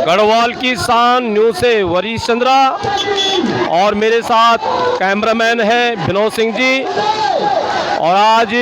गढ़वाल की शान न्यूज़ से वरीश चंद्रा और मेरे साथ कैमरामैन है विनोद सिंह जी। और आज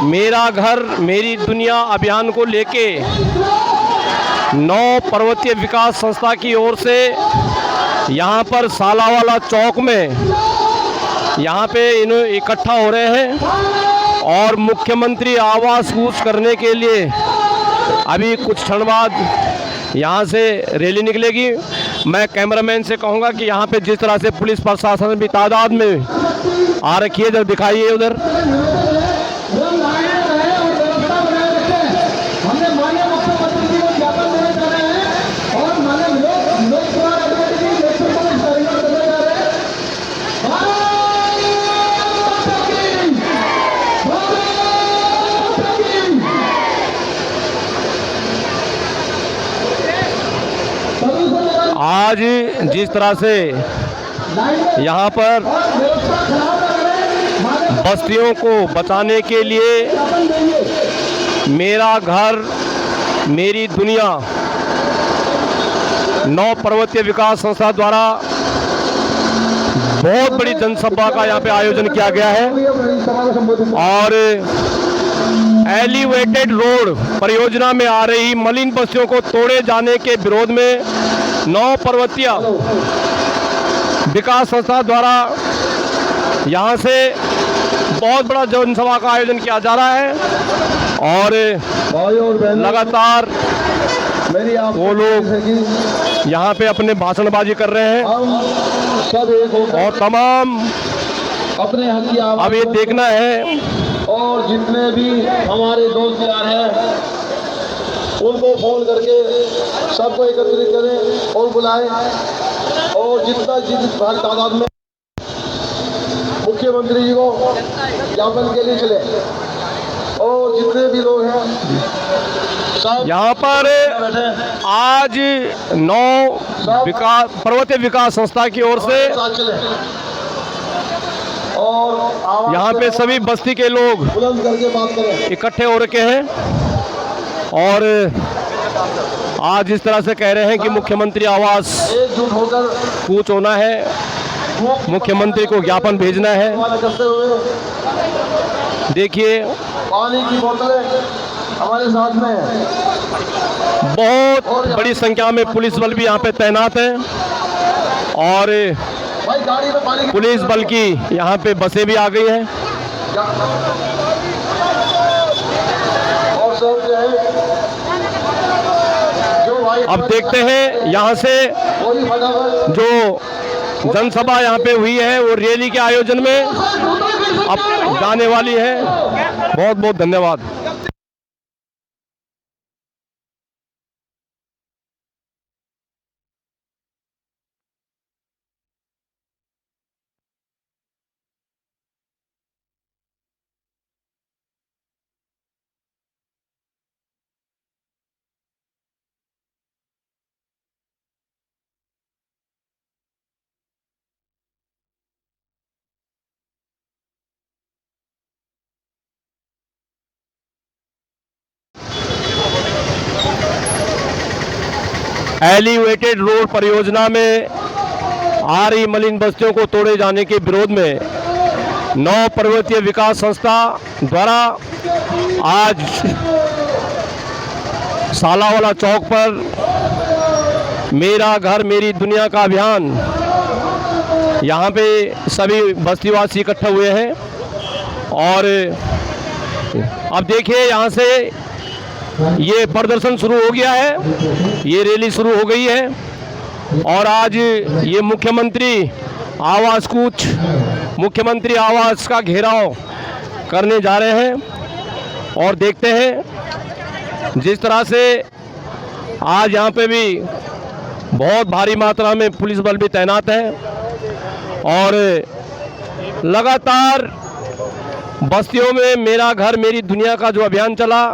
मेरा घर मेरी दुनिया अभियान को लेके 9 पर्वतीय विकास संस्था की ओर से यहाँ पर सालावाला चौक में यहाँ पे इन्हें इकट्ठा हो रहे हैं और मुख्यमंत्री आवास कूच करने के लिए अभी कुछ क्षण बाद यहाँ से रैली निकलेगी। मैं कैमरामैन से कहूँगा कि यहाँ पे जिस तरह से पुलिस प्रशासन भी तादाद में आ रखी है, जब दिखाइए उधर। आज जिस तरह से यहाँ पर बस्तियों को बचाने के लिए मेरा घर मेरी दुनिया 9 पर्वतीय विकास संस्था द्वारा बहुत बड़ी जनसभा का यहाँ पे आयोजन किया गया है। और एलिवेटेड रोड परियोजना में आ रही मलिन बस्तियों को तोड़े जाने के विरोध में 9 पर्वतीय विकास संस्था द्वारा यहाँ से बहुत बड़ा जनसभा का आयोजन किया जा रहा है। और लगातार वो लोग यहाँ पे अपने भाषणबाजी कर रहे हैं और तमाम अपने हक की आवाज़ अब ये देखना है और जितने भी हमारे दोस्त यार हैं उनको फोन करके सबको एकत्रित करें और बुलाएं और जिस भारी तादाद में मुख्यमंत्री जी को ज्ञापन के लिए चले और जितने भी लोग हैं सब यहाँ पर आज 9 पर्वतीय विकास संस्था की ओर से और यहाँ पे सभी बस्ती के लोग बुलंद करके बात करें। इकट्ठे हो रखे हैं और आज इस तरह से कह रहे हैं कि मुख्यमंत्री आवास एकजुट होकर कूच होना है, मुख्यमंत्री को ज्ञापन भेजना है। करते हुए देखिए पानी की बोतलें हमारे साथ में है। बहुत बड़ी संख्या में पुलिस बल भी यहाँ पे तैनात है और भाई गाड़ी में पानी पुलिस बल की यहाँ पे बसें भी आ गई हैं। और सब जो है जो भाई अब देखते हैं यहाँ से वही फटाफट जो जनसभा यहाँ पे हुई है वो रैली के आयोजन में अब जाने वाली है। बहुत बहुत धन्यवाद। एलिवेटेड रोड परियोजना में आ रही मलिन बस्तियों को तोड़े जाने के विरोध में 9 पर्वतीय विकास संस्था द्वारा आज सालावाला चौक पर मेरा घर मेरी दुनिया का अभियान, यहाँ पे सभी बस्तीवासी इकट्ठे हुए हैं। और अब देखिए यहाँ से ये प्रदर्शन शुरू हो गया है, ये रैली शुरू हो गई है और आज ये मुख्यमंत्री आवास कूच, मुख्यमंत्री आवास का घेराव करने जा रहे हैं। और देखते हैं जिस तरह से आज यहाँ पे भी बहुत भारी मात्रा में पुलिस बल भी तैनात है और लगातार बस्तियों में मेरा घर मेरी दुनिया का जो अभियान चला,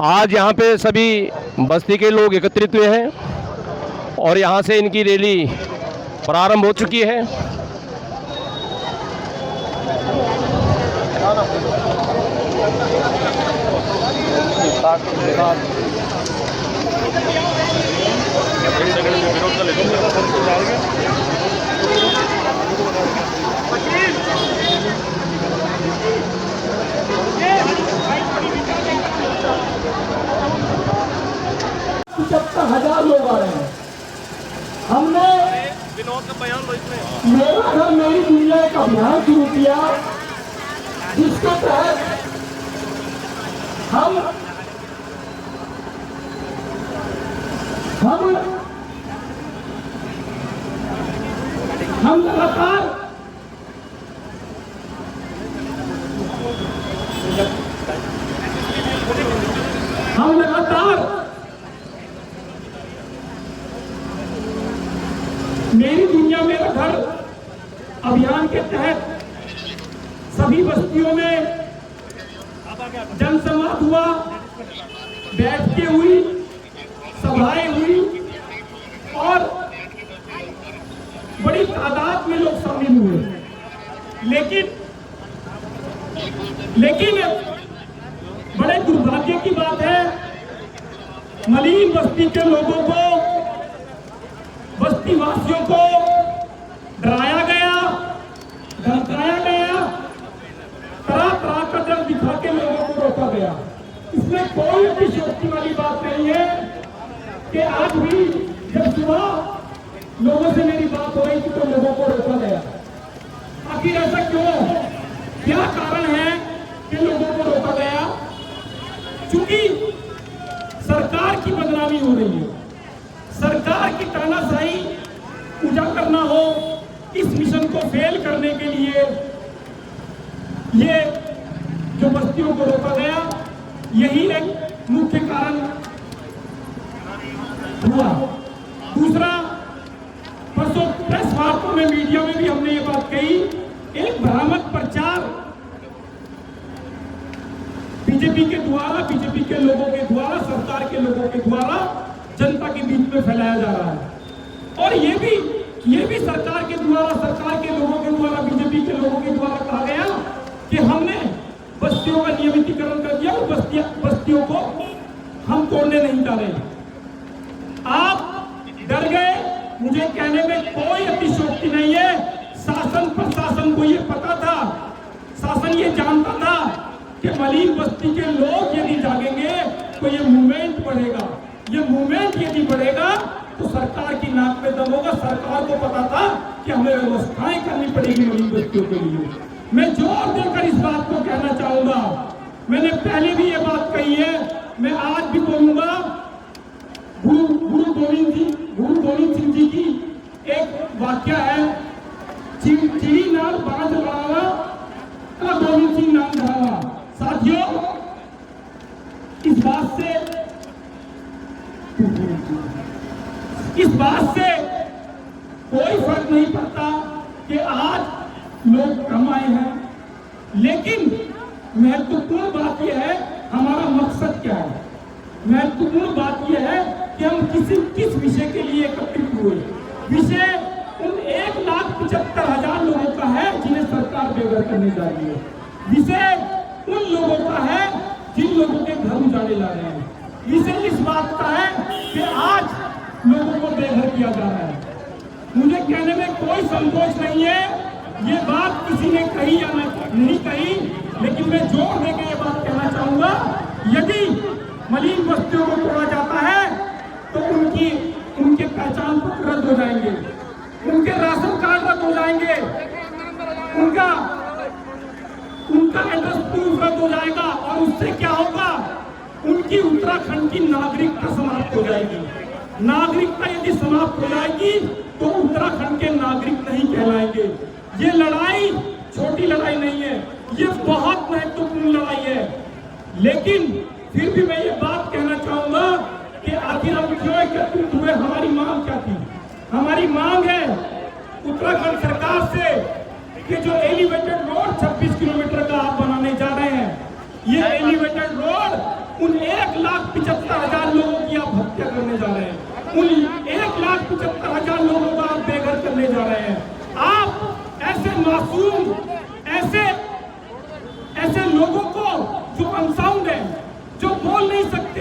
आज यहाँ पे सभी बस्ती के लोग एकत्रित हुए हैं और यहाँ से इनकी रैली प्रारंभ हो चुकी है। लोग आ रहे हैं। हमने मेरा घर मेरी दुनिया एक अभियान शुरू किया, जिसके तहत हम लगातार मेरी दुनिया मेरा घर अभियान के तहत सभी बस्तियों में जनसंवाद हुआ, बैठकें हुई, सभाएं हुई और बड़ी तादाद में लोग शामिल हुए। लेकिन बड़े दुर्भाग्य की बात है, मलीन बस्ती के लोगों को, बस्ती वासियों को डराया गया, धमकाया गया, तरह तरह का डर दिखा के लोगों को रोका गया। इसमें कोई अतिशयोक्ति वाली बात नहीं है कि आज भी जब सुबह लोगों से मेरी बात हो रही थी तो लोगों को रोका गया। आखिर ऐसा क्यों? क्या कारण है कि लोगों को रोका गया? क्योंकि सरकार की बदनामी हो रही है, सरकार की तानाशाही उजागर न हो, इस मिशन को फेल करने के लिए ये जो बस्तियों को रोका गया, यही एक मुख्य कारण हुआ। दूसरा, परसों प्रेस वार्ता में, मीडिया में भी हमने ये बात कही, एक भ्रामक प्रचार बीजेपी के द्वारा, बीजेपी के लोगों के द्वारा, सरकार के लोगों के द्वारा जनता के बीच में फैलाया जा रहा है। और ये भी सरकार के द्वारा, सरकार के लोगों के द्वारा, बीजेपी के लोगों के द्वारा कहा गया कि हमने बस्तियों का नियमितीकरण कर दिया और बस्तियों को हम तोड़ने नहीं जा रहे। आप डर गए, मुझे कहने में कोई अतिशयोक्ति नहीं है। शासन प्रशासन को ये पता था, शासन ये जानता था कि मलीन बस्ती के लोग यदि जागेंगे तो ये मूवमेंट बढ़ेगा। ये मूवमेंट यदि बढ़ेगा तो सरकार की नाक में दम होगा। सरकार को पता था कि हमें व्यवस्थाएं करनी पड़ेगी मलीन बस्तियों के लिए। मैं जोर देकर इस बात को कहना चाहूंगा, मैंने पहले भी ये बात कही है, मैं आज भी बोलूंगा। गुरु गोविंद सिंह जी की एक वाक्य है, चिड़ी नाल बांध बढ़ावा का गोविंद सिंह नाम बढ़ावा। साथियों, इस बात से कोई फर्क नहीं पड़ता कि आज लोग कम आए हैं, लेकिन महत्वपूर्ण बात यह है हमारा मकसद क्या है। महत्वपूर्ण बात यह है कि हम किस विषय के लिए एकत्रित हुए। विषय उन 1,75,000 लोगों का है जिन्हें सरकार बेघर करने जा रही है। विषय उन लोगों का है जिन लोगों के घर उजाड़े जा रहे हैं। विषय इस बात का है कि आज लोगों को बेघर किया जा रहा है। मुझे कहने में कोई संकोच नहीं है, ये बात किसी ने कही या नहीं कही, लेकिन मैं जोर देकर ये बात कहना चाहूंगा, यदि मलीन बस्तियों को तोड़ा जाता है तो उनके पहचान पत्र रद्द हो जाएंगे, उनके राशन कार्ड रद्द हो जाएंगे, उनका एड्रेस प्रूफ रद्द हो जाएगा। और उससे क्या होगा? उनकी उत्तराखंड की नागरिकता समाप्त हो जाएगी। नागरिकता यदि समाप्त हो जाएगी तो उत्तराखंड के नागरिक नहीं कहलाएंगे। ये लड़ाई छोटी लड़ाई नहीं है, ये बहुत महत्वपूर्ण लड़ाई है। लेकिन फिर भी मैं ये बात कहना चाहूंगा कि आखिर हम क्यों एकत्रित हुए, हमारी मांग क्या थी? हमारी मांग है उत्तराखंड सरकार से कि जो एलिवेटेड रोड 26 किलोमीटर का आप बनाने जा रहे हैं, ये एलिवेटेड रोड उन 1,75,000 लोगों की आप हत्या करने जा रहे हैं। उन 1,75,000 लोगों को आप बेघर करने जा रहे हैं। आप ऐसे मासूम, ऐसे लोगों को जो अनसाउंड है, जो बोल नहीं सकते,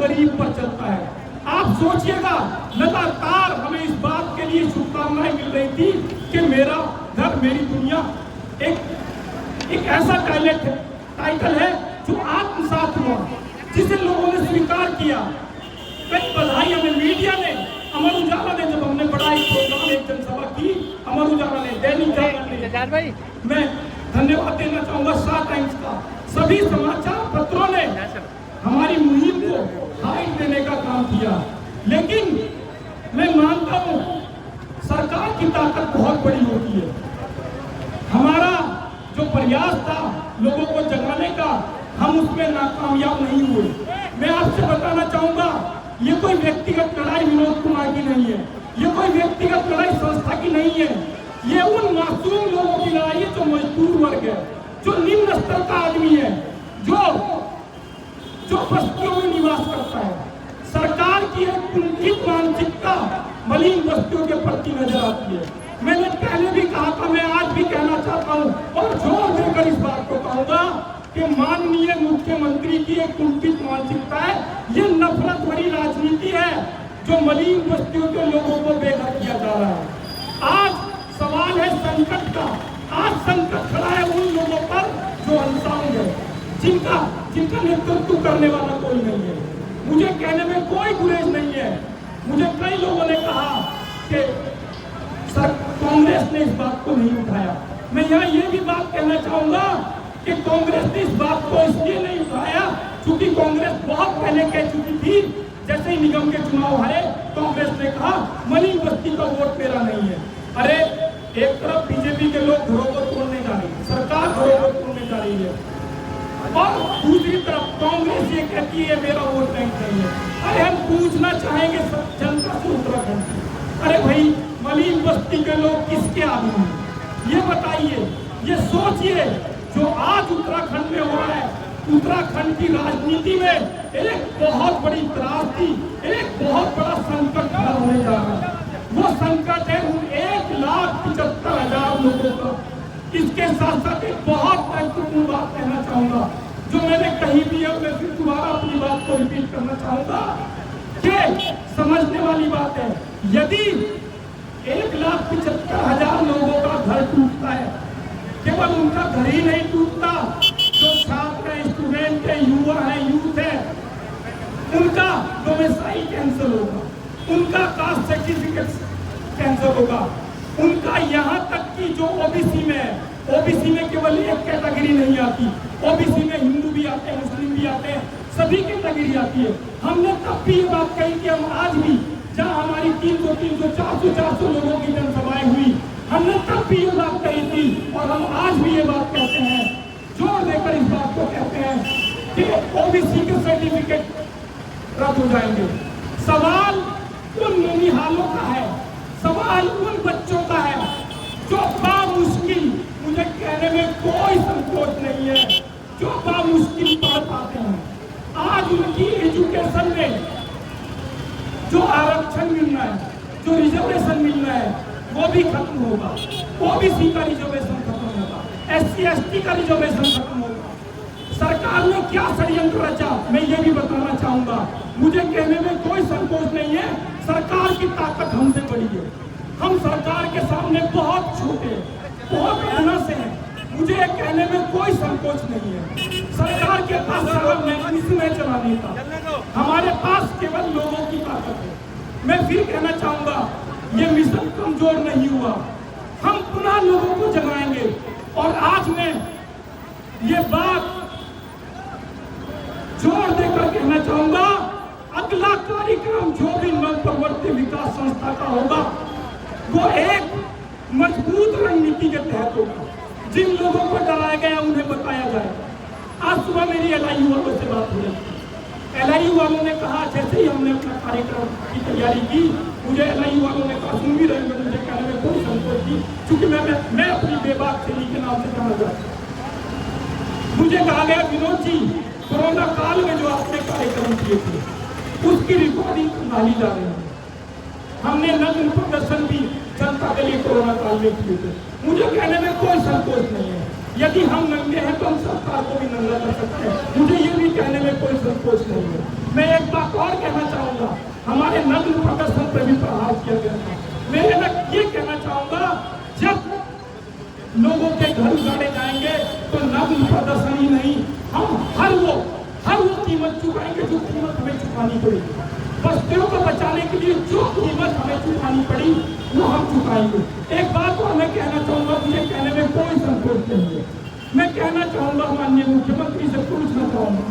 गरीब पर चलता है। आप सोचिएगा, लगातार हमें इस बात के लिए शुभकामनाएं मिल रही थी कि मेरा घर मेरी दुनिया एक ऐसा टाइटल है जो आत्मसात हुआ, जिसे लोगों ने स्वीकार किया। कई बधाई हमें मीडिया ने, अमर उजाला ने, जब हमने बड़ा एक प्रोग्राम, एक जनसभा की, अमर उजाला ने, दैनिक जागरण ने, मैं धन्यवाद देना चाहूंगा स्टार टाइम्स का, सभी समाचार पत्रों ने हमारी मुहिम को हाइट देने का काम किया। लेकिन मैं मानता हूं सरकार की ताकत बहुत बड़ी होती है। हमारा जो प्रयास था लोगों को जगाने का, हम उसमें नाकामयाब नहीं हुए। मैं आपसे बताना चाहूंगा, ये कोई व्यक्तिगत लड़ाई विनोद कुमार की नहीं है, ये कोई व्यक्तिगत लड़ाई संस्था की नहीं है, ये उन मासूम लोगों की लड़ाई है जो मजदूर वर्ग है, जो निम्न स्तर का आदमी है, जो बस्तियों में निवास करता है। सरकार की एक कुंठित मानसिकता मलिन बस्तियों के प्रति नजर आती है। मैंने पहले भी कहा था, मैं आज भी कहना चाहता हूं और जोर देकर इस बात को कहूंगा कि माननीय मुख्यमंत्री की एक कुंठित मानसिकता है, ये नफरत भरी राजनीति है जो मलिन बस्तियों के लोगों को बेघर किया जा रहा है। आज सवाल है संकट का, आज संकट खड़ा है उन लोगों पर जो अंसांग है, जिनका नेतृत्व करने वाला कोई नहीं है। मुझे कहने में कोई गुरेज नहीं है। मुझे कई लोगों ने कहा कि सर कांग्रेस ने इस बात को नहीं उठाया। मैं यहाँ ये भी बात कहना चाहूंगा कि कांग्रेस ने इस बात को इसलिए नहीं उठाया क्योंकि कांग्रेस बहुत पहले कह चुकी थी, जैसे ही निगम के चुनाव हारे, कांग्रेस ने कहा मलिन बस्ती का वोट मेरा नहीं है। अरे एक तरफ बीजेपी के लोग घरों को तोड़ने जा रही है, सरकार घरों को तोड़ने जा रही है, और दूसरी तरफ कांग्रेस ये कहती है मेरा वोट बैंक नहीं है। अरे हम पूछना चाहेंगे जनता से उत्तराखंड, अरे भाई मलिन बस्ती के लोग किसके आदमी हैं, ये बताइए, ये सोचिए। जो आज उत्तराखंड में हो रहा है, उत्तराखंड की राजनीति में एक बहुत बड़ी त्रासदी, एक बहुत बड़ा संकट खड़ा होने जा रहा है। वो संकट है उन 1,75,000 लोगों का। इसके साथ साथ एक बहुत महत्वपूर्ण बात कहना चाहूंगा, जो मैंने कही भी है, मैं फिर दोबारा अपनी बात को रिपीट करना चाहूंगा कि समझने वाली बात है, यदि 1,75,000 लोगों का घर टूटता है, केवल उनका घर ही नहीं टूटता, जो छात्र है, स्टूडेंट है, युवा है, यूथ है, उनका डोमिसाइल कैंसिल होगा, उनका कास्ट सर्टिफिकेट कैंसिल होगा, उनका यहाँ तक कि जो ओबीसी में है, ओबीसी में केवल एक कैटेगरी नहीं आती, ओबीसी में हिंदू भी आते हैं, मुस्लिम भी आते हैं, सभी कैटेगरी आती है। हमने तब भी ये बात कही कि हम आज भी, जहाँ हमारी 300, 400 लोगों की जनसभाएं हुई, हमने तब भी ये बात कही थी और हम आज भी ये बात कहते हैं, जोर देकर इस बात को कहते हैं कि ओबीसी के सर्टिफिकेट रद्द हो जाएंगे। सवाल उन ननिहालों का है, सवाल उन बच्चों का है जो बामुश्किल, मुझे कहने में कोई संकोच नहीं है, जो बामुश्किल पढ़ पाते हैं। आज उनकी एजुकेशन में जो आरक्षण मिलना है, जो रिजर्वेशन मिलना है, वो भी खत्म होगा। ओबीसी का रिजर्वेशन खत्म होगा, SC ST का रिजर्वेशन खत्म होगा। सरकार ने क्या षड्यंत्र रचा, मैं ये भी बताना चाहूंगा। मुझे कहने में कोई संकोच नहीं है, सरकार की ताकत हमसे बड़ी है। हम सरकार के सामने बहुत छोटे, बहुत मेहनत से हैं। मुझे कहने में कोई संकोच नहीं है। सरकार के पास मैकेनिज्म है चलाने का, हमारे पास केवल लोगों की ताकत है। मैं फिर कहना चाहूंगा, ये मिशन कमजोर नहीं हुआ, हम पुनः लोगों को जगाएंगे। और आज मैं ये बात जोर देकर कहना चाहूंगा, अगला कार्यक्रम जो भी नव प्रवर्ती विकास संस्था का होगा, वो एक मजबूत रणनीति के तहत होगा। जिन लोगों को डराया गया उन्हें बताया जाएगा। आज सुबह मेरी LIU वालों से बात हुई, LIU वालों ने कहा, जैसे ही हमने अपना कार्यक्रम की तैयारी की, मुझे LIU वालों ने कहा, सुन भी रहे, मुझे कहने में कोई संकोच नहीं, क्योंकि मैं अपनी बेबाक शैली के नाम से जाना जाता हूं। मुझे कहा गया, विनोद जी, कोरोना काल में जो आपने कार्यक्रम किए थे, उसकी रिकॉर्डिंग संभाली जा रही है। हमने नग्न प्रदर्शन भी जनता के लिए कोरोना काल में किए थे। मुझे कहने में कोई संकोच नहीं है, यदि हम नंगे हैं तो हम सरकार को भी नंगा कर सकते हैं। मुझे ये भी कहने में कोई संकोच नहीं है। मैं एक बात और कहना चाहूंगा, हमारे नग्न प्रदर्शन पर भी प्रहार किया गया था। मैं ये कहना चाहूंगा, जब लोगों के घर उजाड़े जाएंगे तो नग्न प्रदर्शन ही नहीं, हम हर वो कीमत चुकाएंगे जो कीमत हमें चुकानी पड़ी। बस्तियों को बचाने के लिए जो कीमत हमें चुकानी पड़ी वो हम चुकाएंगे। एक बात और मैं कहना चाहूंगा, मुझे कहने में कोई संकोच नहीं है। मैं कहना चाहूंगा, माननीय मुख्यमंत्री से पूछना चाहूंगा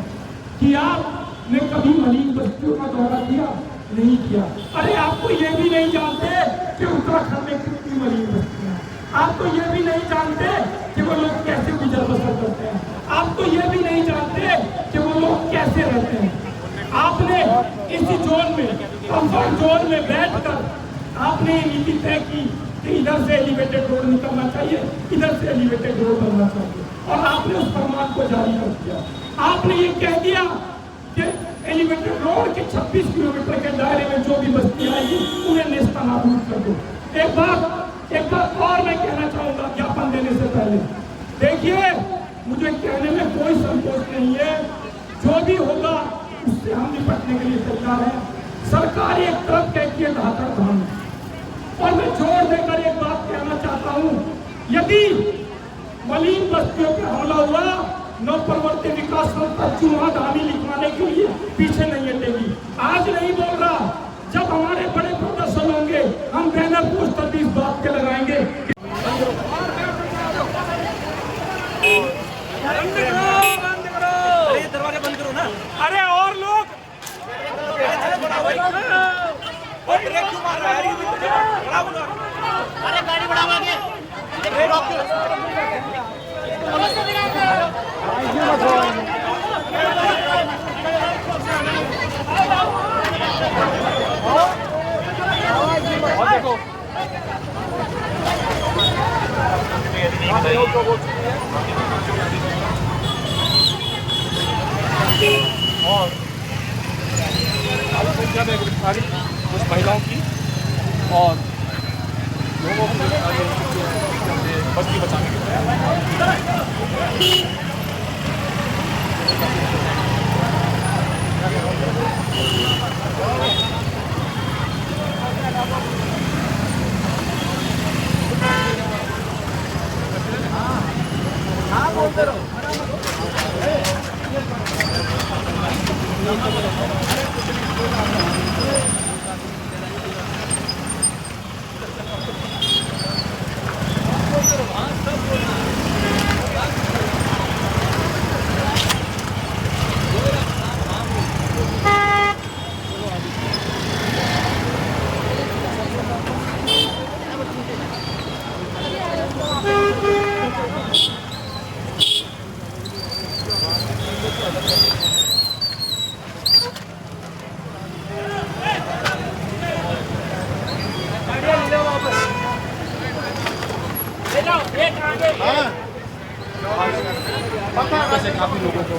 कि आपने कभी मलिन बस्तियों का दौरा किया? नहीं किया। अरे आपको ये भी नहीं जानते कि उत्तराखंड में कितनी मलिन बस्तियां, आपको ये भी नहीं जानते कि वो लोग कैसे गुजर बसर करते हैं, आपको ये भी नहीं जानते कि वो लोग कैसे रहते हैं। आपने इसी जोन में, कंफर्ट जोन में बैठकर आपने नीति तय की कि इधर से एलिवेटेड रोड निकलना चाहिए, इधर से एलिवेटेड रोड बनना चाहिए, और आपने उस फरमान को जारी कर दिया। आपने ये कह दिया कि एलिवेटेड रोड के 26 किलोमीटर के दायरे में जो भी बस्तियां आएगी उन्हें नेस्तनाबूद कर दो। एक बात और मैं कहना चाहूंगा ज्ञापन देने से पहले, देखिए मुझे कहने में कोई संकोच नहीं है, जो भी होगा उससे हम निपटने के लिए तैयार हैं। सरकार एक तरफ कहती है ढाकर धाम, और मैं जोर देकर एक बात कहना चाहता हूं, यदि मलिन बस्तियों पर हमला हुआ, नवप्रवर्ती विकास संस्था चूहा धामी लिखवाने के लिए पीछे नहीं हटेगी। आज नहीं बोल रहा, जब हमारे बड़े प्रदर्शन होंगे हम बैनर पोस्टर भी इस बात के लगाएंगे। दरवाजे बंद करो ना। अरे और लोग ब्रेक क्यों मार रहा है? अरे गाड़ी बढ़ावा के और संख्या में गिरफ्तारी कुछ महिलाओं की और लोगों को बस्ती बचाने के बोलते रहो। काफी लोगों को